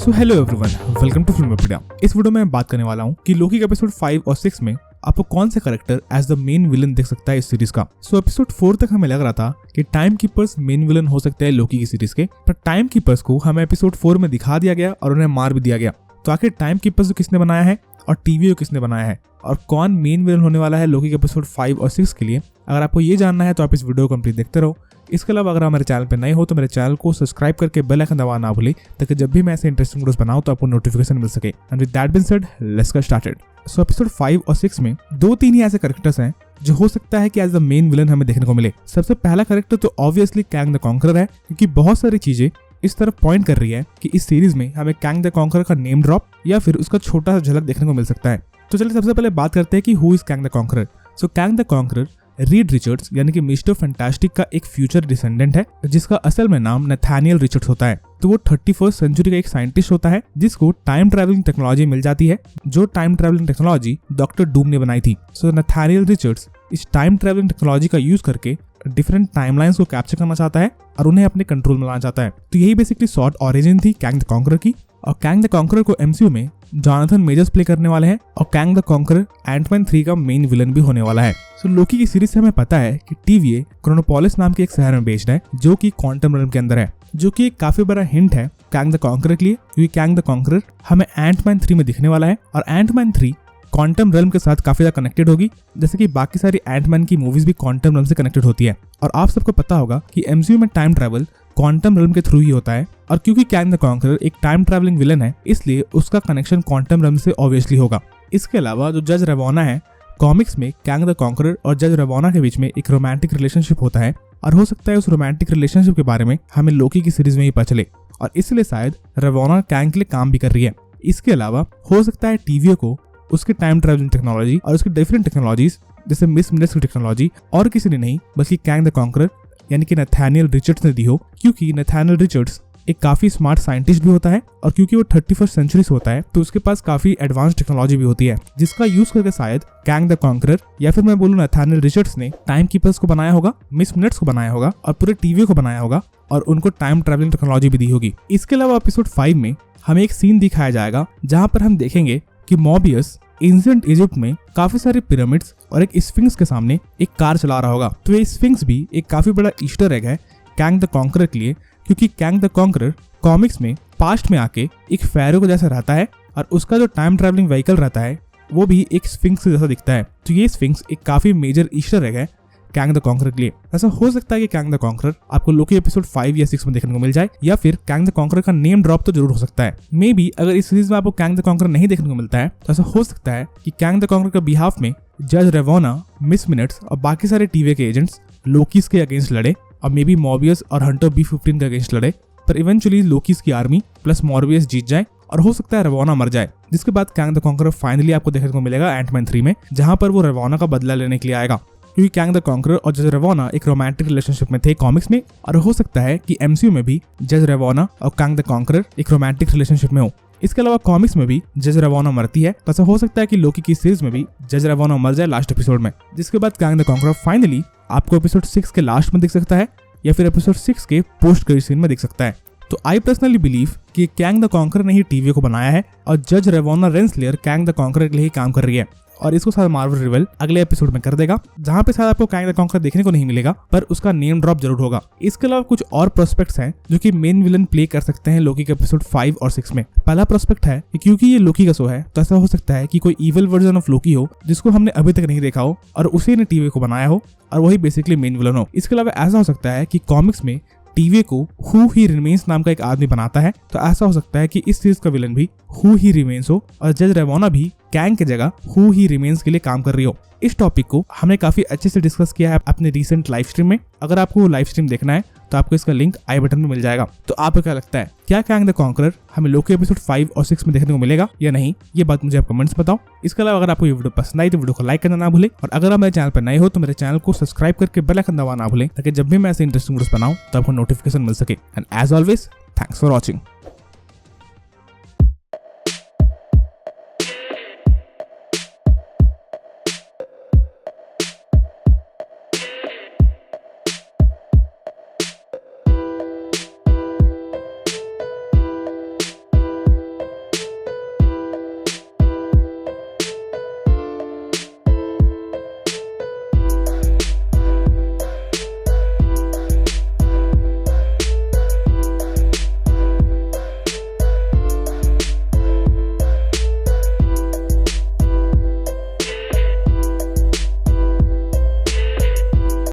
So hello everyone, welcome to Filmopedia. इस video में मैं बात करने वाला हूँ कि लोकी के एपिसोड 5 और 6 में आपको कौन से character as the main villain देख सकता है इस सीरीज का। सो एपिसोड 4 तक हमें लग रहा था कि टाइम कीपर्स मेन विलन हो सकते हैं लोकी की सीरीज के, पर टाइम कीपर्स को हमें एपिसोड 4 में दिखा दिया गया और उन्हें मार भी दिया गया। तो आखिर टाइम कीपर्स को किसने बनाया है और टीवी को किसने बनाया है और कौन मेन विलन होने वाला है लोकी के एपिसोड 5 और 6 के लिए, अगर आपको ये जानना है तो आप इस वीडियो को कंप्लीट देखते रहो। इसके अलावा अगर हमारे चैनल पर नए हो तो मेरे चैनल को सब्सक्राइब करके बेल आइकन दबाना ना भूलें, ताकि जब भी मैं ऐसे इंटरेस्टिंग वीडियोस बनाऊं तो आपको नोटिफिकेशन मिल सके। And with that being said, let's get started. So episode 5 और 6 में 2-3 ही ऐसे कैरेक्टर्स हैं जो हो सकता है कि एज द मेन विलन हमें देखने को मिले। सबसे पहला कैरेक्टर तो ऑब्वियसली कैंग द कॉन्करर है, क्योंकि बहुत सारी चीजें इस तरफ पॉइंट कर रही है कि इस सीरीज में हमें कैंग द कॉन्करर का नेम ड्रॉप या फिर उसका छोटा सा झलक देखने को मिल सकता है। तो चलिए सबसे पहले बात करते हैं कि who is Kang the conqueror. So Kang the conqueror Reed Richards यानी कि मिस्टर फैंटास्टिक का एक फ्यूचर डिसेंडेंट है, जिसका असल में नाम नथानियल रिचर्ड्स होता है। तो वो 31st सेंचुरी का एक साइंटिस्ट होता है जिसको टाइम ट्रैवलिंग टेक्नोलॉजी मिल जाती है, जो time travelling technology doctor Doom ने बनाई थी। सो नथानियल रिचर्ड्स इस टाइम ट्रैवलिंग टेक्नोलॉजी का यूज करके डिफरेंट टाइमलाइंस को कैप्चर करना चाहता है और उन्हें अपने कंट्रोल में लाना चाहता है। तो यही बेसिकली शॉर्ट ओरिजिन थी कैंग द कॉन्करर की। और कैंग द कॉन्करर को एमसीयू में जॉनथन मेजर्स प्ले करने वाले हैं और कैंग द कॉन्करर एंटमैन 3 का मेन विलन भी होने वाला है। सो लोकी की सीरीज से हमें पता है कि TVA क्रोनोपोलिस नाम के एक शहर में बेस्ड है जो कि क्वांटम रिल्म के अंदर है, जो कि एक काफी बड़ा हिंट है कैंग द कॉन्करर के लिए, क्योंकि कैंग द कॉन्करर हमें एंटमैन 3 में दिखने वाला है और एंटमैन 3 क्वांटम रिल्म के साथ काफी ज्यादा कनेक्टेड होगी, जैसे कि बाकी सारी एंटमैन की मूवीज भी क्वांटम रिल्म से कनेक्टेड होती है। और आप सबको पता होगा कि एमसीयू में टाइम ट्रैवल क्वांटम रिल्म के थ्रू ही होता है, और क्योंकि कैंग द कॉन्करर एक टाइम ट्रैवलिंग विलन है इसलिए उसका कनेक्शन क्वांटम रिल्म से ऑब्वियसली होगा। इसके अलावा जो जज रेवोना है, कॉमिक्स में कैंग द कॉन्करर और जज रेवोना के बीच में एक रोमांटिक रिलेशनशिप होता है और हो सकता है उस रोमांटिक रिलेशनशिप के बारे में हमें लोकी की सीरीज में ही पता चले, और इसलिए शायद रेवोना कैंग के लिए काम भी कर रही है। इसके अलावा हो सकता है टीवीओ को उसकी टाइम ट्रैवलिंग टेक्नोलॉजी और उसकी डिफरेंट टेक्नोलॉजीज जैसे मिस मिनट्स की टेक्नोलॉजी और किसी ने नहीं बल्कि कैंग द कॉन्करर यानी कि नथानियल रिचर्ड्स ने दी हो, क्योंकि नथानियल रिचर्ड्स एक काफी स्मार्ट साइंटिस्ट भी होता है और क्योंकि वो 31st सेंचुरी से होता है तो उसके पास काफी एडवांस टेक्नोलॉजी भी होती है, जिसका यूज करके शायद कैंग द कॉन्करर या फिर मैं बोलूं नथानियल रिचर्ड्स ने टाइम कीपर्स को बनाया होगा, मिस मिनट्स को बनाया होगा और पूरे टीवी को बनाया होगा और उनको टाइम ट्रैवलिंग टेक्नोलॉजी भी दी होगी। इसके अलावा एपिसोड 5 में हमें एक सीन दिखाया जाएगा जहां पर हम देखेंगे कि मॉबियस एंशिएंट इजिप्ट में काफी सारे पिरामिड्स और एक स्फिंक्स के सामने एक कार चला रहा होगा। तो ये स्फिंक्स भी एक काफी बड़ा ईस्टर एग है कैंग द कॉन्करर के लिए, क्योंकि कैंग द कॉन्करर कॉमिक्स में पास्ट में आके एक फेरो के जैसा रहता है और उसका जो टाइम ट्रैवलिंग व्हीकल रहता है वो भी एक स्फिंक्स जैसा दिखता है। तो ये स्फिंक्स एक काफी मेजर ईस्टर एग है कैंग द कॉन्करर के लिए। ऐसा हो सकता है कि कैंग द कॉन्करर आपको लोकी एपिसोड 5 या 6 में देखने को मिल जाए, या फिर कैंग द कॉन्करर का नेम ड्रॉप तो जरूर हो सकता है। मे बी अगर इस सीरीज में आपको कैंग द कॉन्करर नहीं देखने को मिलता है तो ऐसा हो सकता है कि कैंग द कॉन्करर के बिहाफ में जज रेवोना, मिस मिनट्स और बाकी सारे टीवी के एजेंट्स लोकीस के अगेंस्ट लड़े और मे बी मॉर्बियस और हंटर B-15 के अगेंस्ट लड़े, पर इवेंचुअली लोकीस की आर्मी प्लस मॉर्बियस जीत जाए और हो सकता है रेवोना मर जाए, जिसके बाद कैंग द कॉन्करर फाइनली आपको देखने को मिलेगा एंटमैन 3 में, जहां पर वो रेवोना का बदला लेने के लिए आएगा, क्योंकि कैंग द कॉन्करर और जज रेवोना एक रोमांटिक रिलेशनशिप में थे कॉमिक्स में, और हो सकता है कि एमसीयू में भी जज रेवोना और कैंग द कॉन्करर एक रोमांटिक रिलेशनशिप में हो। इसके अलावा कॉमिक्स में भी जज रेवोना मरती है, तो ऐसा हो सकता है कि लोकी की सीरीज में भी जज रेवोना मर जाए लास्ट एपिसोड में, जिसके बाद कैंग द कॉन्करर फाइनली आपको एपिसोड 6 के लास्ट में दिख सकता है या फिर एपिसोड 6 के पोस्ट क्रेडिट सीन में दिख सकता है। तो आई पर्सनली बिलीव कि कैंग द कॉन्करर ने ही टीवी को बनाया है और जज रेवोना रेंसलेयर कैंग द कॉन्करर के लिए ही काम कर रही है, और इसको शायद मार्वल रिवील अगले एपिसोड में कर देगा, जहां पे शायद आपको कैंग द कॉन्करर देखने को नहीं मिलेगा पर उसका नेम ड्रॉप जरूर होगा। इसके अलावा कुछ और प्रोस्पेक्ट्स हैं जो कि मेन विलन प्ले कर सकते हैं लोकी के एपिसोड 5 और 6 में। पहला प्रोस्पेक्ट है कि क्योंकि ये लोकी का शो है तो ऐसा हो सकता है कि कोई इविल वर्जन ऑफ लोकी हो जिसको हमने अभी तक नहीं देखा हो और उसी ने टीवी को बनाया हो और वही बेसिकली मेन विलन हो। इसके अलावा ऐसा हो सकता है कि कॉमिक्स में टीवी को हु ही रिमेन्स नाम का एक आदमी बनाता है, तो ऐसा हो सकता है कि इस सीरीज का विलन भी हु ही रिमेन्स हो और जज रेवोना भी कैंग की जगह हु ही रिमेन्स के लिए काम कर रही हो। इस टॉपिक को हमने काफी अच्छे से डिस्कस किया है अपने रिसेंट लाइव स्ट्रीम में। अगर आपको वो लाइव स्ट्रीम देखना है तो आपको इसका लिंक आई बटन में मिल जाएगा। तो आपको क्या लगता है, क्या कैंग द कॉन्करर हमें लोकी एपिसोड 5 और 6 में देखने को मिलेगा या नहीं? ये बात मुझे आप कमेंट्स बताओ। इसके अलावा अगर आपको ये वीडियो पसंद आई तो वीडियो को लाइक करना ना भूले, और अगर आप मेरे चैनल पर नए हो तो मेरे चैनल को सब्सक्राइब करके बेल आइकन दबाना ना भूले, ताकि जब भी मैं ऐसे इंटरेस्टिंग वीडियोस बनाऊं तो आपको नोटिफिकेशन मिल सके। And as always, thanks for watching.